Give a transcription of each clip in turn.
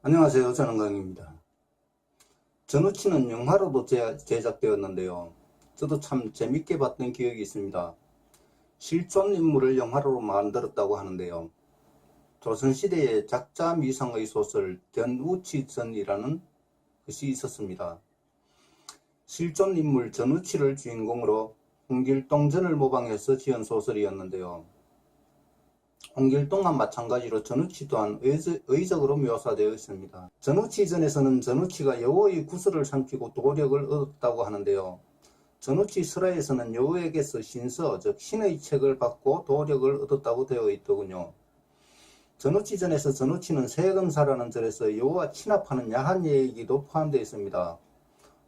안녕하세요. 전은광입니다. 전우치는 영화로도 제작되었는데요. 저도 참 재밌게 봤던 기억이 있습니다. 실존 인물을 영화로 만들었다고 하는데요. 조선시대에 작자 미상의 소설 견우치전이라는 것이 있었습니다. 실존 인물 전우치를 주인공으로 홍길동전을 모방해서 지은 소설이었는데요. 홍길동과 마찬가지로 전우치 또한 의적으로 묘사되어 있습니다. 전우치전에서는 전우치가 여우의 구슬을 삼키고 도력을 얻었다고 하는데요. 전우치 설화에서는 여우에게서 신서, 즉 신의 책을 받고 도력을 얻었다고 되어 있더군요. 전우치전에서 전우치는 세금사라는 절에서 여우와 친합하는 야한 얘기도 포함되어 있습니다.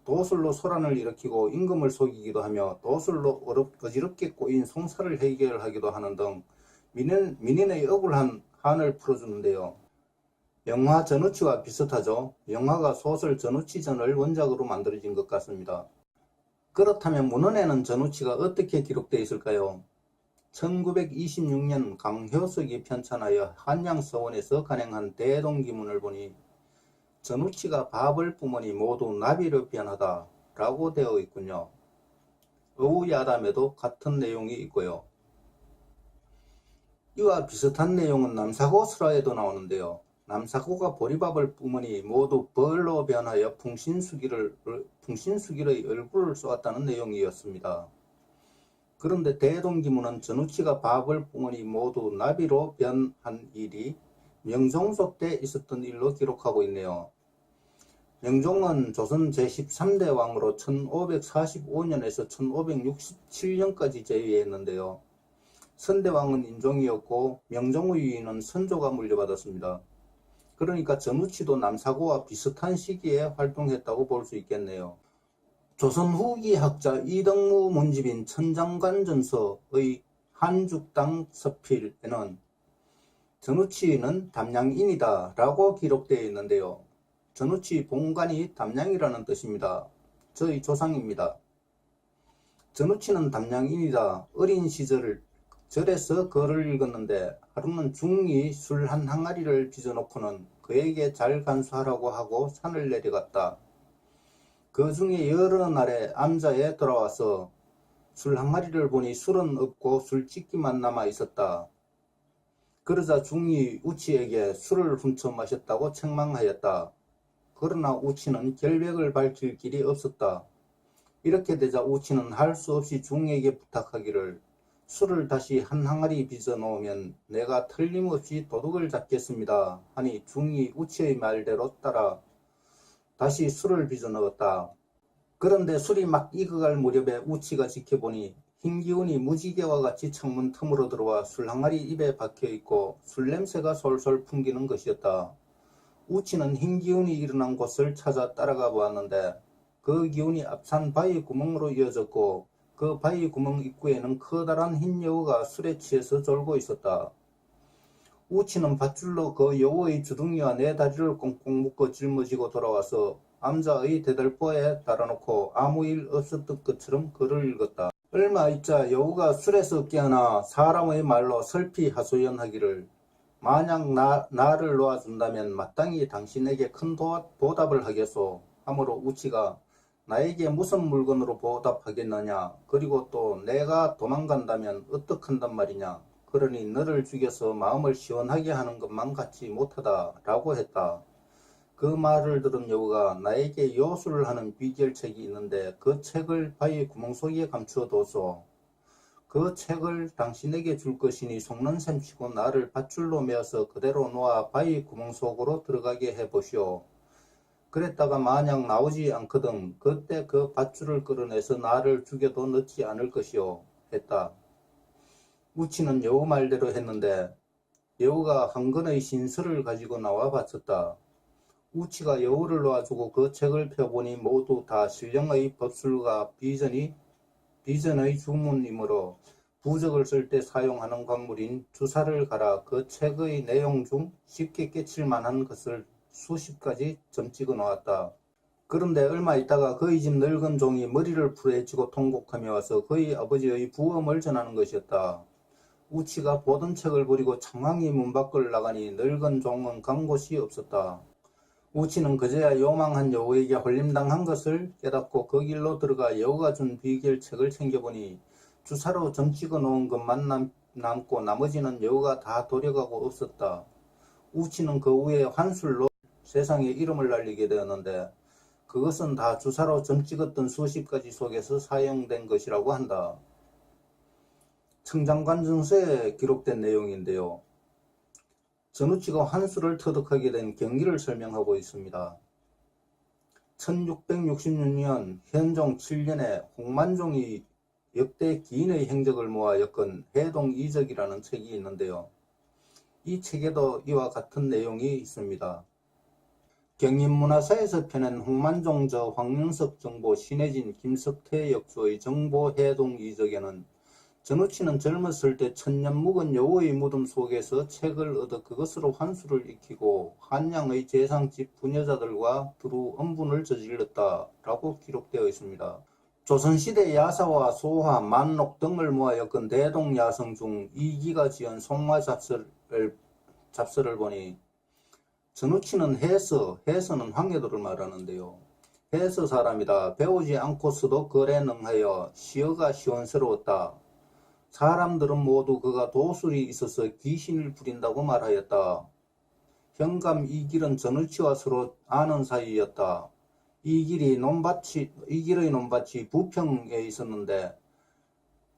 도술로 소란을 일으키고 임금을 속이기도 하며 도술로 어지럽게 꼬인 송사를 해결하기도 하는 등 민인의 억울한 한을 풀어주는데요. 영화 전우치와 비슷하죠. 영화가 소설 전우치전을 원작으로 만들어진 것 같습니다. 그렇다면 문헌에는 전우치가 어떻게 기록되어 있을까요? 1926년 강효석이 편찬하여 한양서원에서 간행한 대동기문을 보니 전우치가 밥을 뿜으니 모두 나비로 변하다 라고 되어 있군요. 어우야담에도 같은 내용이 있고요. 이와 비슷한 내용은 남사고 설화에도 나오는데요. 남사고가 보리밥을 뿜으니 모두 벌로 변하여 풍신수길의 얼굴을 쏘았다는 내용이었습니다. 그런데 대동기문은 전우치가 밥을 뿜으니 모두 나비로 변한 일이 명종소 때 있었던 일로 기록하고 있네요. 명종은 조선 제13대 왕으로 1545년에서 1567년까지 재위했는데요. 선대왕은 인종이었고 명종의 위인은 선조가 물려받았습니다. 그러니까 전우치도 남사고와 비슷한 시기에 활동했다고 볼 수 있겠네요. 조선 후기 학자 이덕무 문집인 천장관전서의 한죽당 서필에는 전우치는 담양인이다 라고 기록되어 있는데요. 전우치 본관이 담양이라는 뜻입니다. 저희 조상입니다. 전우치는 담양인이다. 어린 시절을 절에서 글을 읽었는데 하루는 중이 술 한 항아리를 빚어놓고는 그에게 잘 간수하라고 하고 산을 내려갔다. 그 중에 여러 날에 암자에 돌아와서 술 항아리를 보니 술은 없고 술집기만 남아 있었다. 그러자 중이 우치에게 술을 훔쳐 마셨다고 책망하였다. 그러나 우치는 결백을 밝힐 길이 없었다. 이렇게 되자 우치는 할 수 없이 중에게 부탁하기를 술을 다시 한 항아리 빚어 놓으면 내가 틀림없이 도둑을 잡겠습니다 하니 중이 우치의 말대로 따라 다시 술을 빚어 넣었다. 그런데 술이 막 익어갈 무렵에 우치가 지켜보니 흰 기운이 무지개와 같이 창문 틈으로 들어와 술 항아리 입에 박혀있고 술 냄새가 솔솔 풍기는 것이었다. 우치는 흰 기운이 일어난 곳을 찾아 따라가 보았는데 그 기운이 앞산 바위 구멍으로 이어졌고 그 바위 구멍 입구에는 커다란 흰 여우가 술에 취해서 졸고 있었다. 우치는 밧줄로 그 여우의 주둥이와 네 다리를 꽁꽁 묶어 짊어지고 돌아와서 암자의 대들보에 달아놓고 아무 일 없었던 것처럼 글을 읽었다. 얼마 있자 여우가 술에서 깨어나 사람의 말로 설피 하소연하기를 만약 나를 놓아준다면 마땅히 당신에게 큰 보답을 하겠소 하므로 우치가 나에게 무슨 물건으로 보답하겠느냐 그리고 또 내가 도망간다면 어떡한단 말이냐 그러니 너를 죽여서 마음을 시원하게 하는 것만 같지 못하다 라고 했다. 그 말을 들은 여우가 나에게 요술을 하는 비결책이 있는데 그 책을 바위 구멍 속에 감추어둬소. 그 책을 당신에게 줄 것이니 속는 셈치고 나를 밧줄로 메어서 그대로 놓아 바위 구멍 속으로 들어가게 해보시오. 그랬다가 만약 나오지 않거든 그때 그 밧줄을 끌어내서 나를 죽여도 넣지 않을 것이오 했다. 우치는 여우 말대로 했는데 여우가 한 권의 신서를 가지고 나와 바쳤다. 우치가 여우를 놓아주고 그 책을 펴보니 모두 다 신령의 법술과 비전의 주문이므로 부적을 쓸 때 사용하는 광물인 주사를 갈아 그 책의 내용 중 쉽게 깨칠 만한 것을 수십 가지 점 찍어 놓았다. 그런데 얼마 있다가 그의 집 늙은 종이 머리를 풀어헤치고 통곡하며 와서 그의 아버지의 부엄을 전하는 것이었다. 우치가 보던 책을 버리고 창왕이 문 밖을 나가니 늙은 종은 간 곳이 없었다. 우치는 그제야 요망한 여우에게 홀림당한 것을 깨닫고 그 길로 들어가 여우가 준 비결책을 챙겨보니 주사로 점 찍어 놓은 것만 남고 나머지는 여우가 다 도려가고 없었다. 우치는 그 후에 환술로 세상에 이름을 날리게 되었는데 그것은 다 주사로 점 찍었던 수십 가지 속에서 사용된 것이라고 한다. 청장관증서에 기록된 내용인데요. 전우치가 환술을 터득하게 된 경위를 설명하고 있습니다. 1666년 현종 7년에 홍만종이 역대 기인의 행적을 모아 엮은 해동이적이라는 책이 있는데요. 이 책에도 이와 같은 내용이 있습니다. 경인문화사에서 펴낸 홍만종저 황명석 정보 신해진 김석태 역조의 정보 해동이적에는 전우치는 젊었을 때 천년 묵은 여우의 무덤 속에서 책을 얻어 그것으로 환술을 익히고 한양의 재상집 부녀자들과 두루 엄분을 저질렀다라고 기록되어 있습니다. 조선시대 야사와 소화, 만록 등을 모아 엮은 대동야성 중 이기가 지은 송화 잡서를 보니 전우치는 해서는 황해도를 말하는데요. 해서 사람이다. 배우지 않고서도 글에 능하여 시어가 시원스러웠다. 사람들은 모두 그가 도술이 있어서 귀신을 부린다고 말하였다. 현감 이길은 전우치와 서로 아는 사이였다. 이길의 논밭이 부평에 있었는데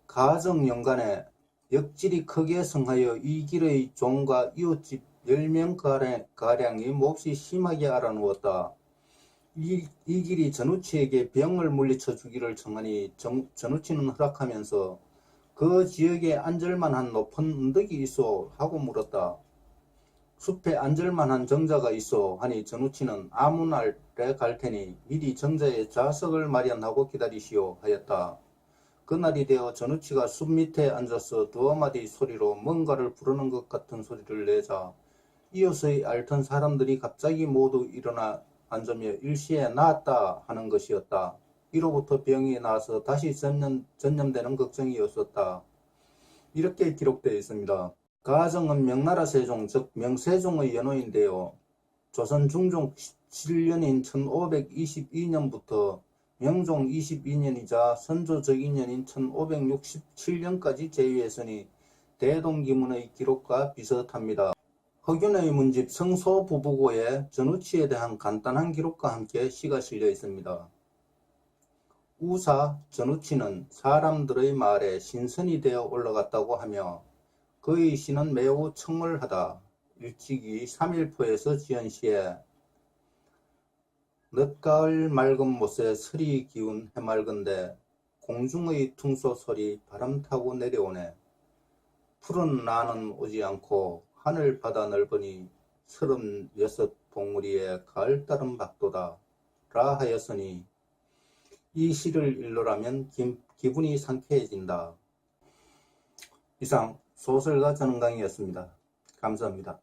가정 연간에 역질이 크게 성하여 이길의 종과 이웃집 10명가량이 몹시 심하게 알아누웠다. 이길이 전우치에게 병을 물리쳐 주기를 청하니 전우치는 허락하면서 그 지역에 앉을만한 높은 언덕이 있어 하고 물었다. 숲에 앉을만한 정자가 있어 하니 전우치는 아무 날에 갈 테니 미리 정자에 좌석을 마련하고 기다리시오 하였다. 그날이 되어 전우치가 숲 밑에 앉아서 두어 마디 소리로 뭔가를 부르는 것 같은 소리를 내자 이웃의 앓던 사람들이 갑자기 모두 일어나 앉으며 일시에 나았다 하는 것이었다. 이로부터 병이 나서 다시 전염되는 걱정이었었다. 이렇게 기록되어 있습니다. 가정은 명나라 세종, 즉 명세종의 연호인데요. 조선 중종 7년인 1522년부터 명종 22년이자 선조 적인년인 1567년까지 제위했으니 대동기문의 기록과 비슷합니다. 허균의 문집 성소부부고에 전우치에 대한 간단한 기록과 함께 시가 실려 있습니다. 우사 전우치는 사람들의 말에 신선이 되어 올라갔다고 하며 그의 시는 매우 청월하다. 일찍이 삼일포에서 지은 시에 늦가을 맑은 못에 설이 기운 해맑은데 공중의 퉁소 소리 바람 타고 내려오네. 푸른 나는 오지 않고 하늘 바다 넓으니 36 봉우리에 가을 따름 박도다 라 하였으니 이 시를 읽노라면 기분이 상쾌해진다. 이상 소설가 전은강이었습니다. 감사합니다.